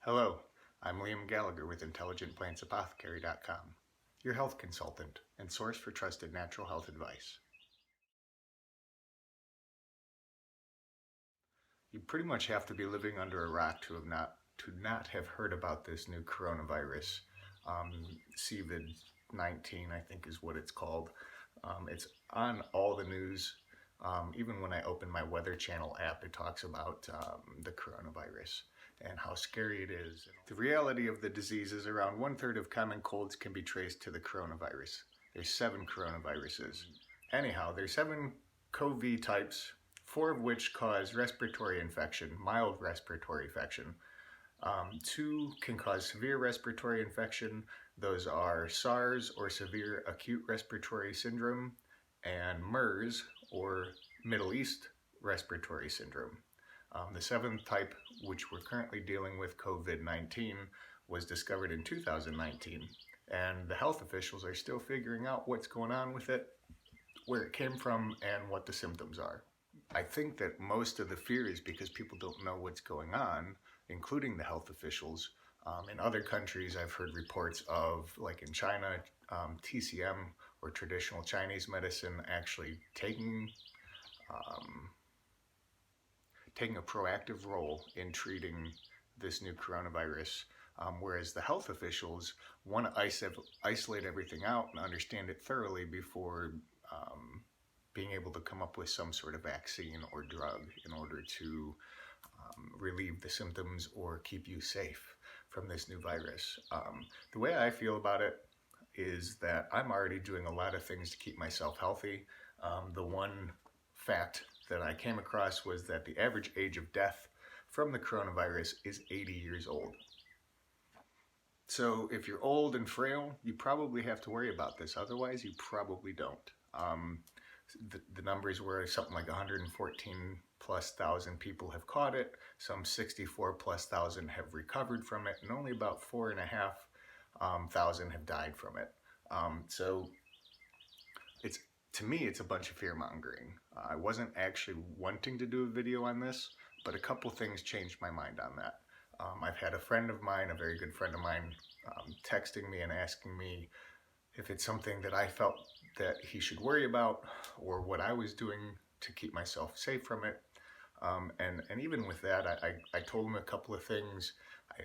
Hello, I'm Liam Gallagher with IntelligentPlantsApothecary.com, your health consultant and source for trusted natural health advice. You pretty much have to be living under a rock to not have heard about this new coronavirus. COVID-19, I think is what it's called. It's on all the news. Even when I open my Weather Channel app, it talks about the coronavirus and how scary it is. The reality of the disease is around 1/3 of common colds can be traced to the coronavirus. There's 7 coronaviruses. Anyhow, there's 7 CoV types, 4 of which cause respiratory infection, mild respiratory infection. 2 can cause severe respiratory infection. Those are SARS, or severe acute respiratory syndrome, and MERS, or Middle East respiratory syndrome. The 7th type, which we're currently dealing with, COVID-19, was discovered in 2019, and the health officials are still figuring out what's going on with it, where it came from, and what the symptoms are. I think that most of the fear is because people don't know what's going on, including the health officials. In other countries, I've heard reports of, like in China, TCM, or traditional Chinese medicine, actually taking a proactive role in treating this new coronavirus, whereas the health officials want to isolate everything out and understand it thoroughly before being able to come up with some sort of vaccine or drug in order to relieve the symptoms or keep you safe from this new virus. The way I feel about it is that I'm already doing a lot of things to keep myself healthy. The one fact that I came across was that the average age of death from the coronavirus is 80 years old. So if you're old and frail, you probably have to worry about this. Otherwise, you probably don't. The numbers were something like 114,000+ people have caught it. Some 64,000+ have recovered from it, and only about 4,500 have died from it. So to me, it's a bunch of fear mongering. I wasn't actually wanting to do a video on this, but a couple things changed my mind on that. I've had a friend of mine, a very good friend of mine, texting me and asking me if it's something that I felt that he should worry about, or what I was doing to keep myself safe from it. And even with that, I told him a couple of things.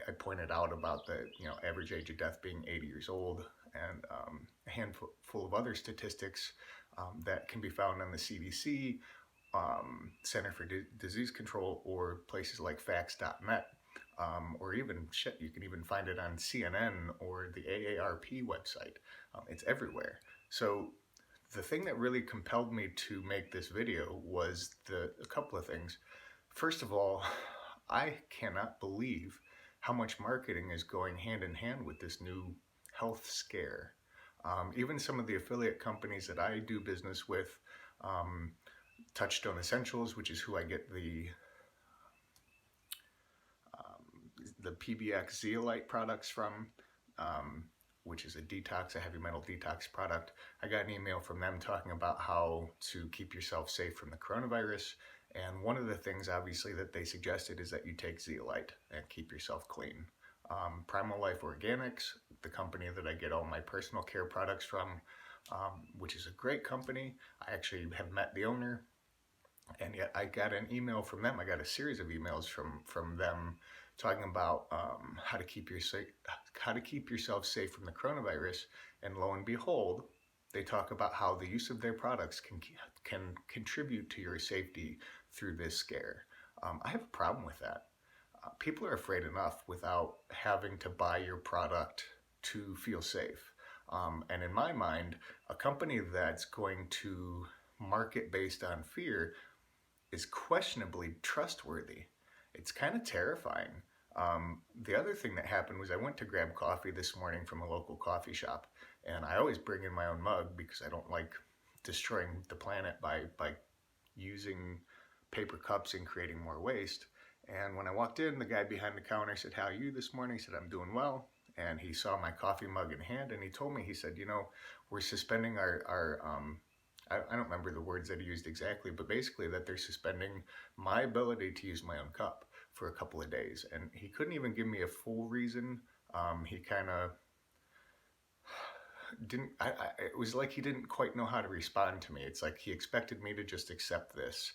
I pointed out about the average age of death being 80 years old, and a handful of other statistics that can be found on the CDC, Center for Disease Control, or places like facts.net, or even you can even find it on CNN or the AARP website. It's everywhere. So the thing that really compelled me to make this video was a couple of things. First of all, I cannot believe how much marketing is going hand in hand with this new health scare. Even some of the affiliate companies that I do business with, Touchstone Essentials, which is who I get the PBX Zeolite products from, which is a heavy metal detox product. I got an email from them talking about how to keep yourself safe from the coronavirus. And one of the things, obviously, that they suggested is that you take zeolite and keep yourself clean. Primal Life Organics, the company that I get all my personal care products from, which is a great company. I actually have met the owner, and yet I got an email from them. I got a series of emails from them talking about how to keep yourself safe from the coronavirus. And lo and behold, they talk about how the use of their products can contribute to your safety through this scare. I have a problem with that. People are afraid enough without having to buy your product to feel safe. And in my mind, a company that's going to market based on fear is questionably trustworthy. It's kind of terrifying. The other thing that happened was I went to grab coffee this morning from a local coffee shop, and I always bring in my own mug because I don't like destroying the planet by using paper cups and creating more waste. And when I walked in, the guy behind the counter said, "How are you this morning?" I said, "I'm doing well." And he saw my coffee mug in hand, and he told me, he said, we're suspending our I don't remember the words that he used exactly, but basically that they're suspending my ability to use my own cup for a couple of days, and he couldn't even give me a full reason. He kind of didn't, it was like he didn't quite know how to respond to me. It's like he expected me to just accept this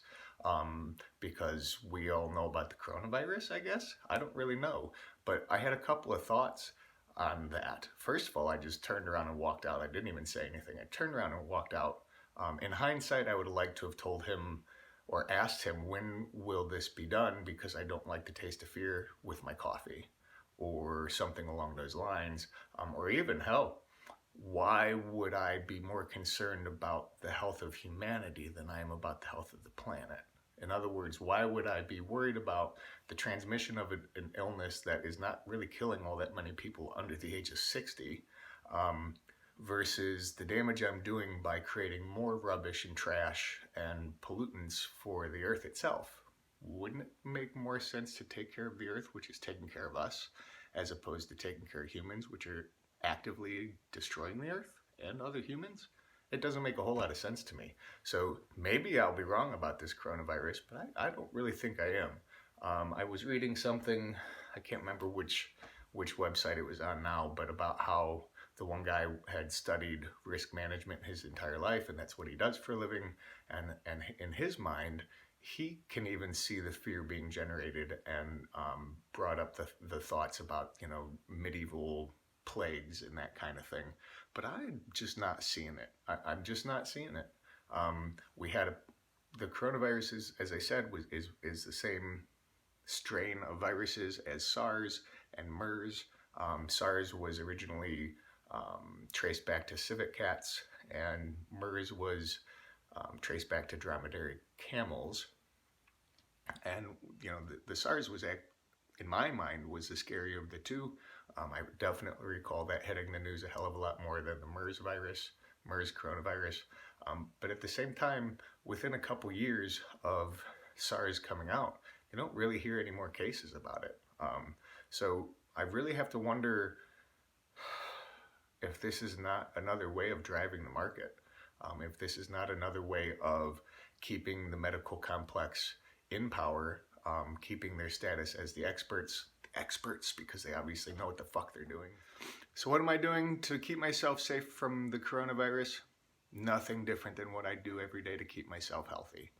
because we all know about the coronavirus, I guess. I don't really know, but I had a couple of thoughts on that. First of all, I just turned around and walked out. I didn't even say anything. I turned around and walked out. In hindsight, I would have liked to have told him or asked him, when will this be done? Because I don't like the taste of fear with my coffee, or something along those lines. Or even, hell, why would I be more concerned about the health of humanity than I am about the health of the planet? In other words, why would I be worried about the transmission of an illness that is not really killing all that many people under the age of 60, versus the damage I'm doing by creating more rubbish and trash and pollutants for the earth itself? Wouldn't it make more sense to take care of the earth, which is taking care of us, as opposed to taking care of humans, which are actively destroying the earth and other humans? It doesn't make a whole lot of sense to me. So maybe I'll be wrong about this coronavirus, but I don't really think I am. I was reading something, I can't remember which website it was on now, but about how the one guy had studied risk management his entire life, and that's what he does for a living. And in his mind, he can even see the fear being generated, and brought up the thoughts about, medieval plagues and that kind of thing. But I'm just not seeing it. I'm just not seeing it. We had the coronavirus is, as I said, is the same strain of viruses as SARS and MERS. SARS was originally traced back to civet cats, and MERS was traced back to dromedary camels. And the SARS was, in my mind, was the scarier of the two. I definitely recall that hitting the news a hell of a lot more than the MERS coronavirus. But at the same time, within a couple years of SARS coming out, you don't really hear any more cases about it. So I really have to wonder if this is not another way of driving the market, if this is not another way of keeping the medical complex in power, keeping their status as the experts, because they obviously know what the fuck they're doing. So what am I doing to keep myself safe from the coronavirus? Nothing different than what I do every day to keep myself healthy.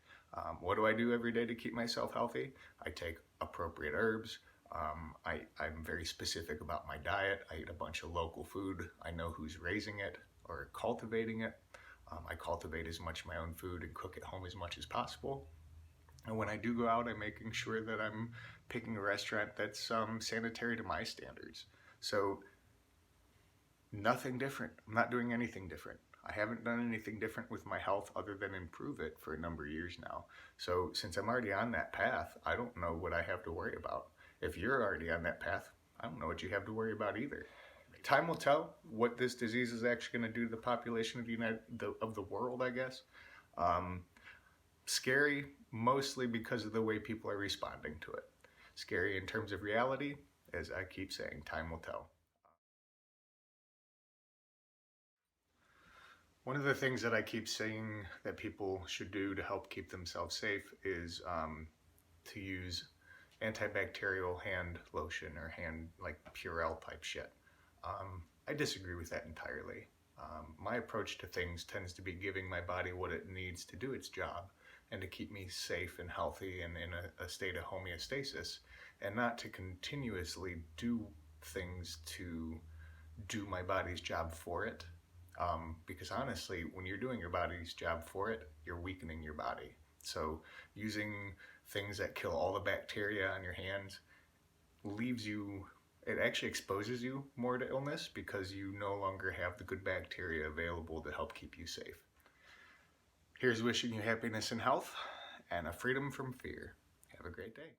What do I do every day to keep myself healthy? I take appropriate herbs. I'm very specific about my diet. I eat a bunch of local food. I know who's raising it or cultivating it. I cultivate as much of my own food and cook at home as much as possible. And when I do go out, I'm making sure that I'm picking a restaurant that's sanitary to my standards. So nothing different. I'm not doing anything different. I haven't done anything different with my health other than improve it for a number of years now. So since I'm already on that path, I don't know what I have to worry about. If you're already on that path, I don't know what you have to worry about either. Time will tell what this disease is actually going to do to the population of the world, I guess. Scary, mostly because of the way people are responding to it. Scary in terms of reality, as I keep saying, time will tell. One of the things that I keep saying that people should do to help keep themselves safe is to use antibacterial hand lotion or hand, like, Purell type shit. I disagree with that entirely. My approach to things tends to be giving my body what it needs to do its job and to keep me safe and healthy and in a state of homeostasis, and not to continuously do things to do my body's job for it. Because honestly, when you're doing your body's job for it, you're weakening your body. So using things that kill all the bacteria on your hands leaves you, it actually exposes you more to illness because you no longer have the good bacteria available to help keep you safe. Here's wishing you happiness and health and a freedom from fear. Have a great day.